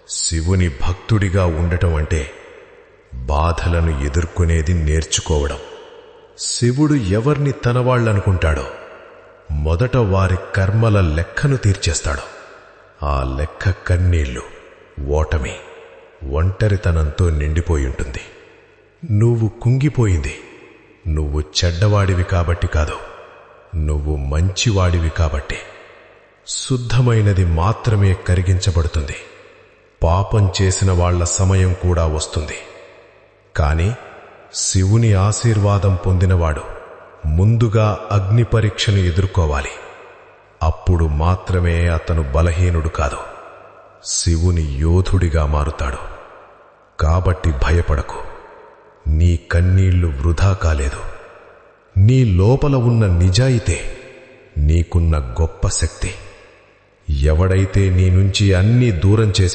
శివుని భక్తుడిగా ఉండటం అంటే బాధలను ఎదుర్కొనేది నేర్చుకోవడం. శివుడు ఎవర్ని తనవాళ్లనుకుంటాడో మొదట వారి కర్మల లెక్కను తీర్చేస్తాడు. ఆ లెక్క కన్నీళ్లు, ఓటమి, ఒంటరితనంతో నిండిపోయుంటుంది. నువ్వు కుంగిపోయింది నువ్వు చెడ్డవాడివి కాబట్టి కాదు, నువ్వు మంచివాడివి కాబట్టి. శుద్ధమైనది మాత్రమే కరిగించబడుతుంది. పాపం చేసిన వాళ్ల సమయం కూడా వస్తుంది. కాని శివుని ఆశీర్వాదం పొందినవాడు ముందుగా అగ్ని పరీక్షను ఎదుర్కోవాలి. అప్పుడు మాత్రమే అతను బలహీనుడు కాదు, శివుని యోధుడిగా మారుతాడు. కాబట్టి భయపడకు, నీ కన్నీళ్లు వృధా కాలేదు. నీ లోపల ఉన్న నిజాయితే నీకున్న గొప్ప శక్తి. ఎవడైతే నీ నుంచి అన్నీ దూరం చేసి